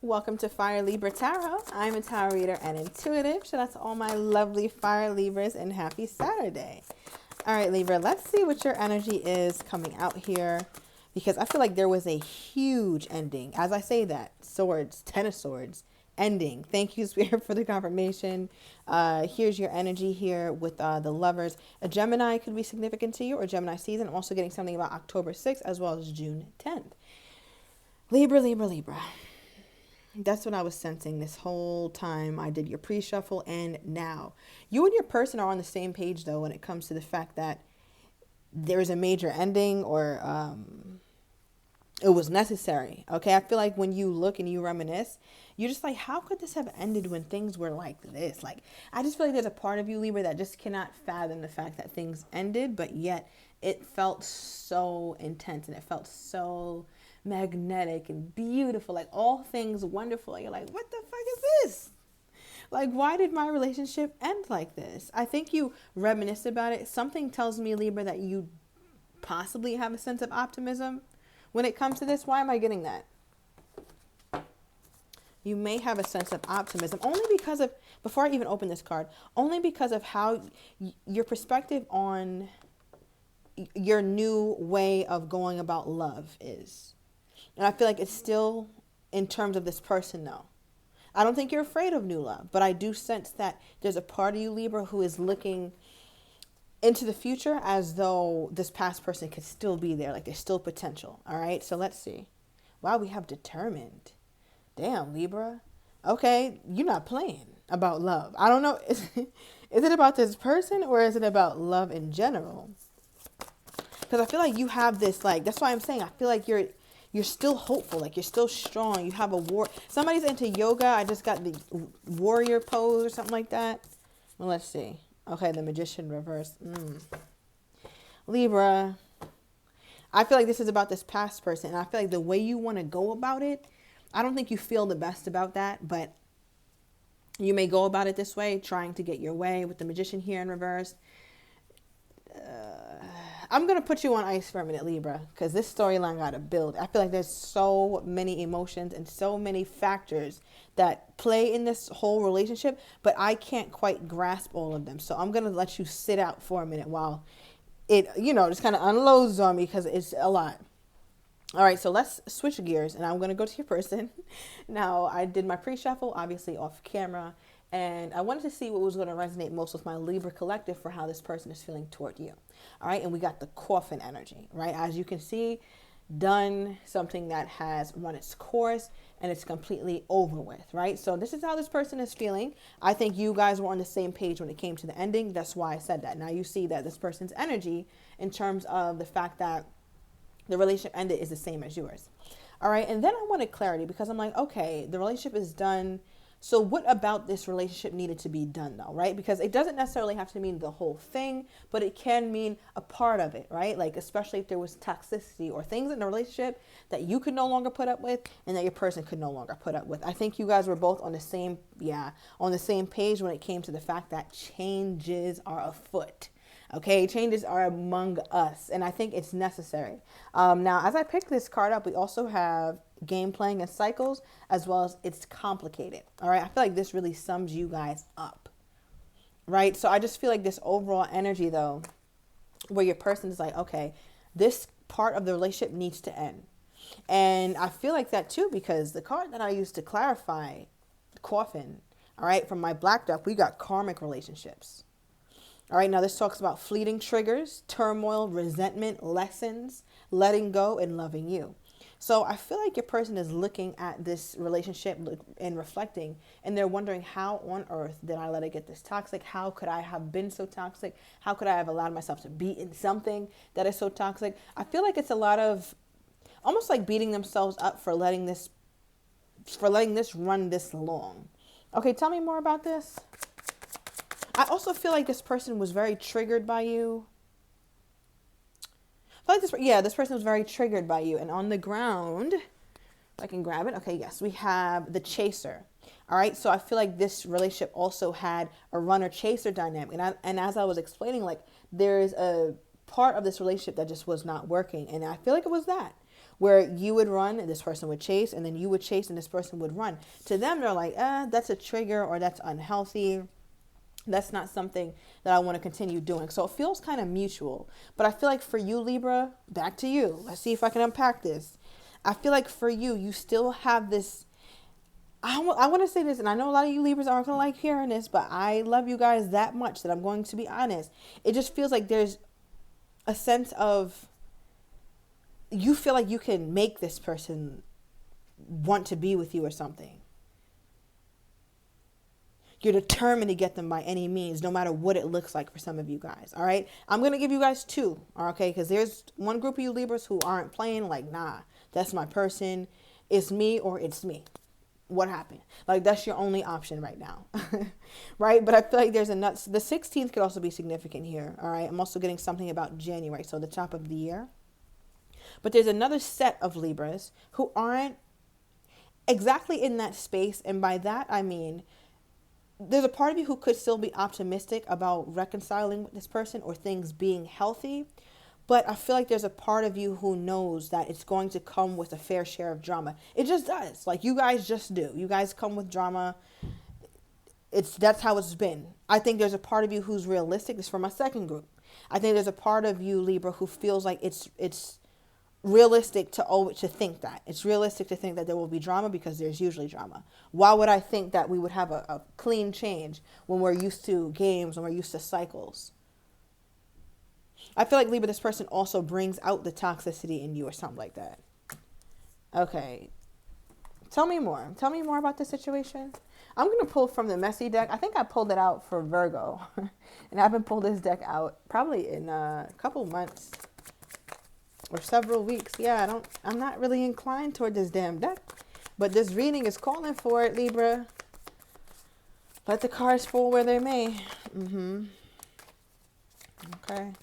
Welcome to Fire Libra Tarot. I'm a tarot reader and intuitive. Shout out to all my lovely Fire Libras and happy Saturday. All right, Libra, let's see what your energy is coming out here, because I feel like there was a huge ending. As I say that, swords, 10 of swords, ending. Thank you, Spirit, for the confirmation. Here's your energy here with the lovers. A Gemini could be significant to you, or Gemini season. I'm also getting something about October 6th as well as June 10th. Libra, Libra, Libra. That's what I was sensing this whole time I did your pre-shuffle and now. You and your person are on the same page, though, when it comes to the fact that there's a major ending or it was necessary. Okay, I feel like when you look and you reminisce, you're just like, how could this have ended when things were like this? Like, I just feel like there's a part of you, Libra, that just cannot fathom the fact that things ended, but yet it felt so intense and it felt so magnetic and beautiful, like all things wonderful. You're like, what the fuck is this? Like, why did my relationship end like this? I think you reminisce about it. Something tells me, Libra, that you possibly have a sense of optimism when it comes to this. Why am I getting that? You may have a sense of optimism only because of, before I even open this card, only because of how your perspective on your new way of going about love is. And I feel like it's still in terms of this person, though. I don't think you're afraid of new love, but I do sense that there's a part of you, Libra, who is looking into the future as though this past person could still be there. Like there's still potential. All right. So let's see. Wow. We have determined. Damn, Libra. Okay. You're not playing about love. I don't know. Is it about this person or is it about love in general? Because I feel like you have this, like, that's why I'm saying, I feel like you're still hopeful, like you're still strong. You have a war. Somebody's into yoga. I just got the warrior pose or something like that. Well, let's see. Okay, the magician reverse. Libra, I feel like this is about this past person. And I feel like the way you want to go about it, I don't think you feel the best about that. But you may go about it this way, trying to get your way with the magician here in reverse. I'm going to put you on ice for a minute, Libra, because this storyline got to build. I feel like there's so many emotions and so many factors that play in this whole relationship, but I can't quite grasp all of them. So I'm going to let you sit out for a minute while it, just kind of unloads on me because it's a lot. All right, so let's switch gears, and I'm going to go to your person. Now, I did my pre-shuffle, obviously off camera, and I wanted to see what was going to resonate most with my Libra collective for how this person is feeling toward you. All right, and we got the coffin energy, right? As you can see, done something that has run its course and it's completely over with, right? So this is how this person is feeling. I think you guys were on the same page when it came to the ending. That's why I said that. Now you see that this person's energy in terms of the fact that the relationship ended is the same as yours. All right, and then I wanted clarity because I'm like, okay, the relationship is done. So what about this relationship needed to be done though, right? Because it doesn't necessarily have to mean the whole thing, but it can mean a part of it, right? Like especially if there was toxicity or things in the relationship that you could no longer put up with and that your person could no longer put up with. I think you guys were both on the same, on the same page when it came to the fact that changes are afoot. Okay, changes are among us, and I think it's necessary. Now, as I pick this card up, we also have game playing and cycles, as well as it's complicated. All right, I feel like this really sums you guys up, right? So I just feel like this overall energy, though, where your person is like, okay, this part of the relationship needs to end. And I feel like that, too, because the card that I used to clarify the coffin, all right, from my black deck, we got karmic relationships. All right, now this talks about fleeting triggers, turmoil, resentment, lessons, letting go, and loving you. So I feel like your person is looking at this relationship and reflecting, and they're wondering, how on earth did I let it get this toxic? How could I have been so toxic? How could I have allowed myself to be in something that is so toxic? I feel like it's a lot of almost like beating themselves up for letting this run this long. Okay, tell me more about this. I also feel like this person was very triggered by you. I feel like this person was very triggered by you. And on the ground, if I can grab it. Okay, yes, we have the chaser. All right, so I feel like this relationship also had a runner-chaser dynamic. And as I was explaining, like there is a part of this relationship that just was not working. And I feel like it was that. where you would run and this person would chase, and then you would chase and this person would run. To them, they're like, that's a trigger, or that's unhealthy. That's not something that I want to continue doing. So it feels kind of mutual. But I feel like for you, Libra, back to you. Let's see if I can unpack this. I feel like for you, you still have this. I want to say this, and I know a lot of you Libras aren't going to like hearing this, but I love you guys that much that I'm going to be honest. It just feels like there's a sense of, you feel like you can make this person want to be with you or something. You're determined to get them by any means, no matter what it looks like for some of you guys, all right? I'm going to give you guys two, okay? Because there's one group of you Libras who aren't playing like, nah, that's my person. It's me or it's me. What happened? Like, that's your only option right now, right? But I feel like there's the 16th could also be significant here, all right? I'm also getting something about January, so the top of the year. But there's another set of Libras who aren't exactly in that space, and by that I mean, there's a part of you who could still be optimistic about reconciling with this person or things being healthy. But I feel like there's a part of you who knows that it's going to come with a fair share of drama. It just does. Like, you guys just do. You guys come with drama. That's how it's been. I think there's a part of you who's realistic. This is for my second group. I think there's a part of you, Libra, who feels like it's realistic to think that. It's realistic to think that there will be drama because there's usually drama. Why would I think that we would have a clean change when we're used to games, when we're used to cycles? I feel like, Libra, this person also brings out the toxicity in you or something like that. Okay. Tell me more. Tell me more about the situation. I'm going to pull from the messy deck. I think I pulled it out for Virgo. And I haven't pulled this deck out probably in a couple months. Or several weeks. Yeah, I'm not really inclined toward this damn deck. But this reading is calling for it, Libra. Let the cards fall where they may. Okay.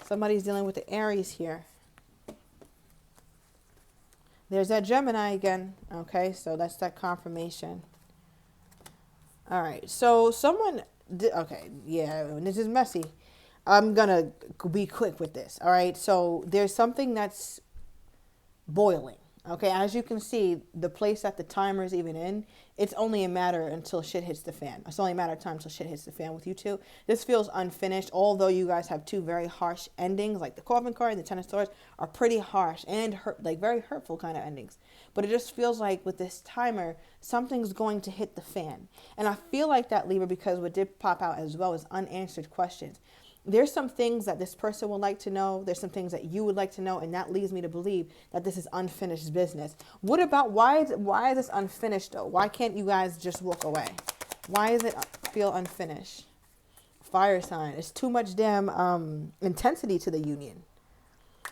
Somebody's dealing with the Aries here. There's that Gemini again. Okay, so that's that confirmation. All right, so someone... Okay, yeah, this is messy. I'm going to be quick with this, all right? So there's something that's boiling, okay? As you can see, the place that the timer is even in, it's only a matter until shit hits the fan. It's only a matter of time until shit hits the fan with you two. This feels unfinished, although you guys have two very harsh endings, like the Coffin card and the Ten of Swords are pretty harsh and very hurtful kind of endings. But it just feels like with this timer, something's going to hit the fan. And I feel like that, Libra, because what did pop out as well is unanswered questions. There's some things that this person would like to know. There's some things that you would like to know. And that leads me to believe that this is unfinished business. What about, why is this unfinished though? Why can't you guys just walk away? Why does it feel unfinished? Fire sign. It's too much damn intensity to the union.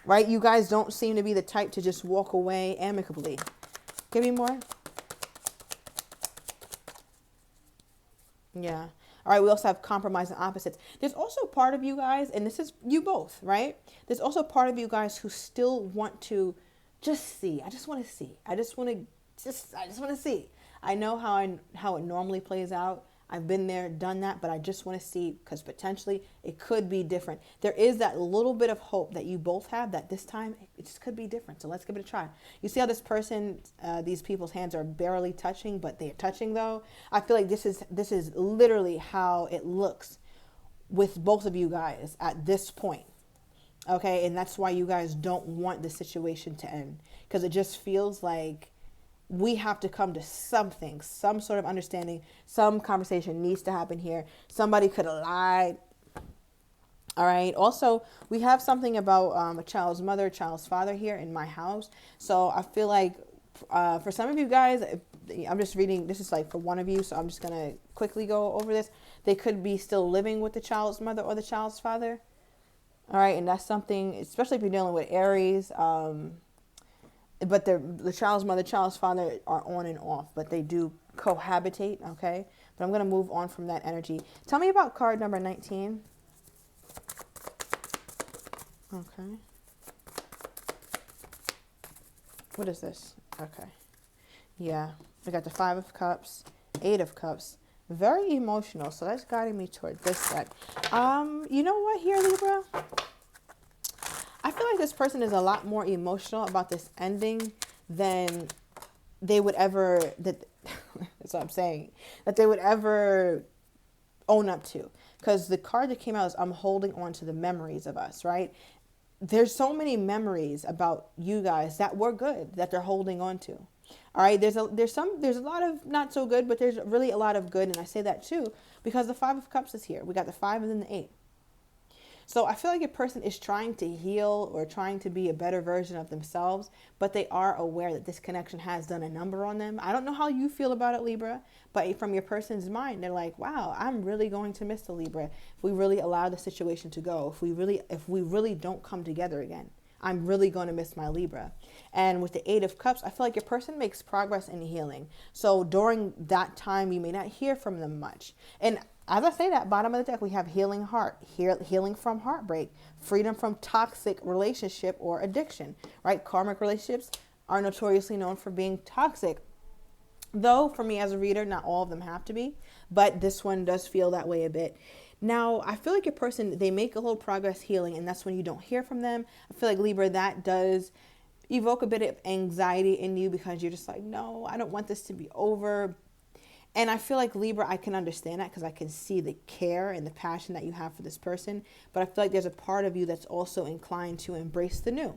Right? You guys don't seem to be the type to just walk away amicably. Give me more. Yeah. All right, we also have compromise and opposites. There's also part of you guys, and this is you both, right? There's also part of you guys who still want to just see. I just want to see. I just want to see. I know how it normally plays out. I've been there, done that, but I just want to see because potentially it could be different. There is that little bit of hope that you both have that this time it just could be different. So let's give it a try. You see how this person, these people's hands are barely touching, but they're touching though? I feel like this is literally how it looks with both of you guys at this point. Okay, and that's why you guys don't want the situation to end because it just feels like we have to come to something, some sort of understanding. Some conversation needs to happen here. Somebody could have lied. All right. Also, we have something about a child's mother, child's father here in my house. So I feel like for some of you guys, I'm just reading. This is like for one of you. So I'm just going to quickly go over this. They could be still living with the child's mother or the child's father. All right. And that's something, especially if you're dealing with Aries, but the child's mother, child's father are on and off, but they do cohabitate, okay? But I'm going to move on from that energy. Tell me about card number 19. Okay. What is this? Okay. Yeah. We got the 5 of Cups, 8 of Cups. Very emotional, so that's guiding me toward this side. You know what here, Libra? I feel like this person is a lot more emotional about this ending than they would ever, that's what I'm saying, that they would ever own up to. Because the card that came out is I'm holding on to the memories of us, right? There's so many memories about you guys that were good that they're holding on to. All right, there's a lot of not so good, but there's really a lot of good, and I say that too because the 5 of Cups is here. We got the 5 and then the 8. So I feel like a person is trying to heal or trying to be a better version of themselves, but they are aware that this connection has done a number on them. I don't know how you feel about it, Libra, but from your person's mind, they're like, wow, I'm really going to miss the Libra if we really allow the situation to go, if we really don't come together again. I'm really going to miss my Libra. And with the 8 of Cups, I feel like your person makes progress in healing. So during that time, you may not hear from them much. And as I say that, bottom of the deck, we have healing heart, healing from heartbreak, freedom from toxic relationship or addiction, right? Karmic relationships are notoriously known for being toxic. Though, for me as a reader, not all of them have to be, but this one does feel that way a bit. Now, I feel like your person, they make a little progress healing, and that's when you don't hear from them. I feel like, Libra, that does evoke a bit of anxiety in you because you're just like, no, I don't want this to be over. And I feel like, Libra, I can understand that because I can see the care and the passion that you have for this person. But I feel like there's a part of you that's also inclined to embrace the new,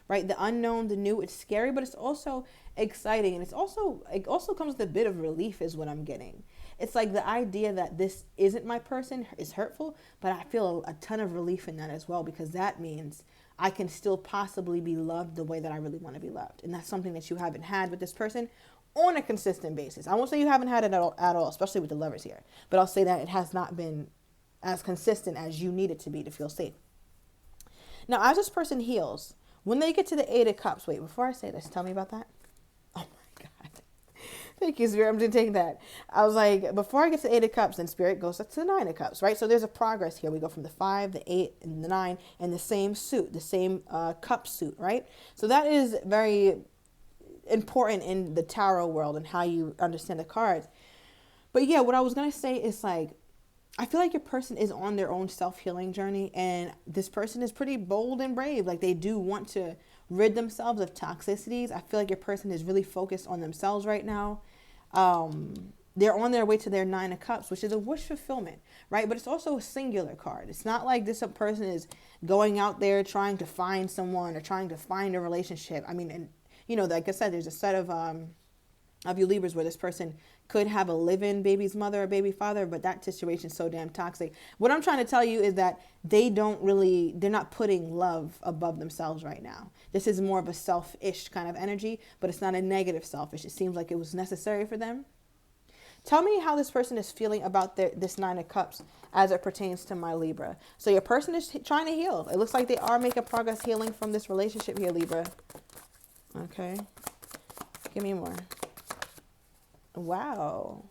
right? The unknown, the new, it's scary, but it's also exciting. And it also comes with a bit of relief is what I'm getting. It's like the idea that this isn't my person is hurtful, but I feel a ton of relief in that as well, because that means I can still possibly be loved the way that I really want to be loved. And that's something that you haven't had with this person on a consistent basis. I won't say you haven't had it at all, especially with the Lovers here, but I'll say that it has not been as consistent as you need it to be to feel safe. Now, as this person heals, when they get to the 8 of Cups, wait, before I say this, tell me about that. Oh my God. Thank you, Spirit. I'm just taking that. I was like, before I get to the 8 of Cups, then Spirit goes up to the 9 of Cups, right? So there's a progress here. We go from the 5, the 8, and the 9, and the same suit, the same cup suit, right? So that is very important in the tarot world and how you understand the cards. But yeah, what I was going to say is like, I feel like your person is on their own self-healing journey, and this person is pretty bold and brave. Like, they do want to rid themselves of toxicities. I feel like your person is really focused on themselves right now. They're on their way to their 9 of Cups, which is a wish fulfillment, right? But it's also a singular card. It's not like this person is going out there trying to find someone or trying to find a relationship. I mean, and you know, like I said, there's a set of you Libras where this person could have a live-in baby's mother or baby father, but that situation's so damn toxic. What I'm trying to tell you is that they're not putting love above themselves right now. This is more of a selfish kind of energy, but it's not a negative selfish. It seems like it was necessary for them. Tell me how this person is feeling about this 9 of Cups as it pertains to my Libra. So your person is trying to heal. It looks like they are making progress healing from this relationship here, Libra. Okay. Give me more. Wow.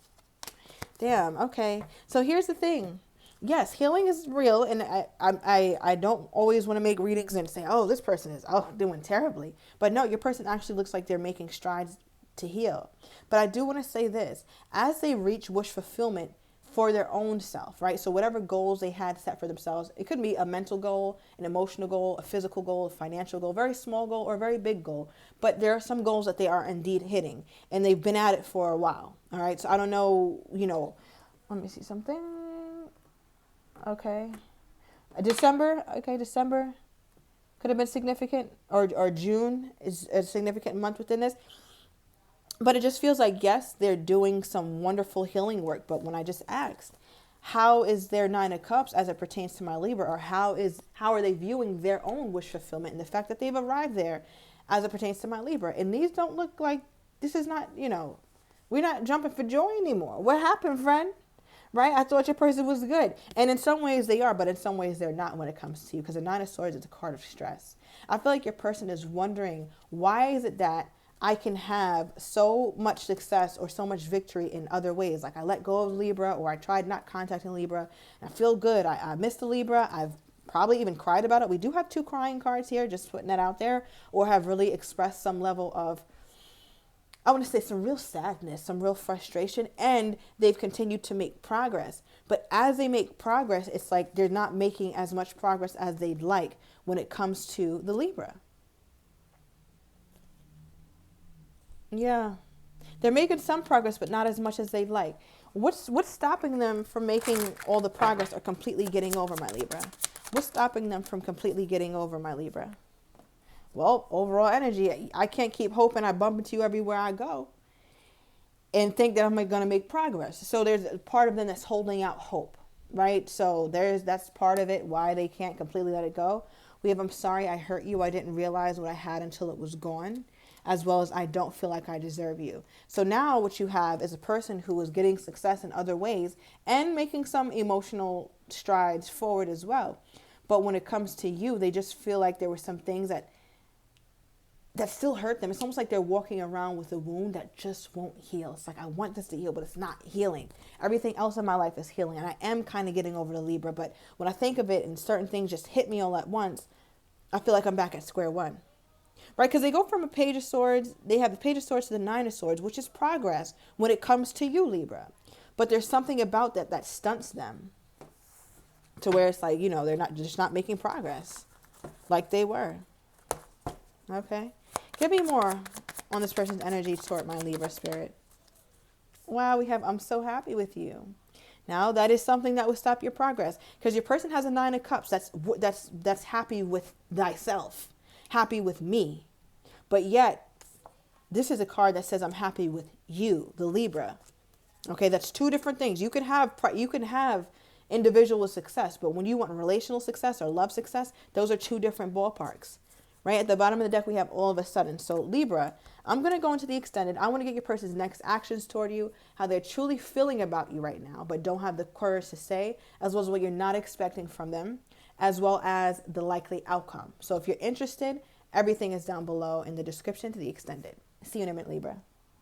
Damn. Okay. So here's the thing. Yes, healing is real, and I don't always want to make readings and say, oh, this person is doing terribly. But no, your person actually looks like they're making strides to heal. But I do want to say this. As they reach wish fulfillment for their own self, right? So whatever goals they had set for themselves, it could be a mental goal, an emotional goal, a physical goal, a financial goal, very small goal, or a very big goal. But there are some goals that they are indeed hitting, and they've been at it for a while. All right. So I don't know, let me see something. Okay. December. Okay. December could have been significant, or June is a significant month within this. But it just feels like, yes, they're doing some wonderful healing work. But when I just asked, how is their 9 of Cups as it pertains to my Libra, or how are they viewing their own wish fulfillment and the fact that they've arrived there as it pertains to my Libra? And these don't look like, this is not, we're not jumping for joy anymore. What happened, friend? Right? I thought your person was good. And in some ways they are, but in some ways they're not when it comes to you, because the 9 of Swords is a card of stress. I feel like your person is wondering, why is it that I can have so much success or so much victory in other ways? Like, I let go of Libra, or I tried not contacting Libra, and I feel good. I missed the Libra. I've probably even cried about it. We do have 2 crying cards here, just putting that out there, or have really expressed some level of I want to say some real sadness, some real frustration, and they've continued to make progress. But as they make progress, it's like they're not making as much progress as they'd like when it comes to the Libra. Yeah. They're making some progress, but not as much as they'd like. What's stopping them from making all the progress or completely getting over, my Libra? What's stopping them from completely getting over, my Libra? Well, overall energy. I can't keep hoping I bump into you everywhere I go and think that I'm going to make progress. So there's a part of them that's holding out hope, right? So that's part of it, why they can't completely let it go. We have, I'm sorry I hurt you. I didn't realize what I had until it was gone, as well as I don't feel like I deserve you. So now what you have is a person who is getting success in other ways and making some emotional strides forward as well. But when it comes to you, they just feel like there were some things that still hurt them. It's almost like they're walking around with a wound that just won't heal. It's like, I want this to heal, but it's not healing. Everything else in my life is healing. And I am kind of getting over the Libra. But when I think of it and certain things just hit me all at once, I feel like I'm back at square one. Right? Because they go from a Page of Swords, they have the Page of Swords to the Nine of Swords, which is progress when it comes to you, Libra. But there's something about that stunts them to where it's like, they're just not making progress like they were. Okay. Give me more on this person's energy toward my Libra spirit. Wow, we have, I'm so happy with you. Now, that is something that would stop your progress because your person has a Nine of Cups. That's happy with thyself, happy with me. But yet, this is a card that says I'm happy with you, the Libra. Okay, that's two different things. You can have individual success, but when you want relational success or love success, those are two different ballparks. Right at the bottom of the deck, we have all of a sudden. So Libra, I'm going to go into the extended. I want to get your person's next actions toward you, how they're truly feeling about you right now, but don't have the courage to say, as well as what you're not expecting from them, as well as the likely outcome. So if you're interested, everything is down below in the description to the extended. See you in a minute, Libra.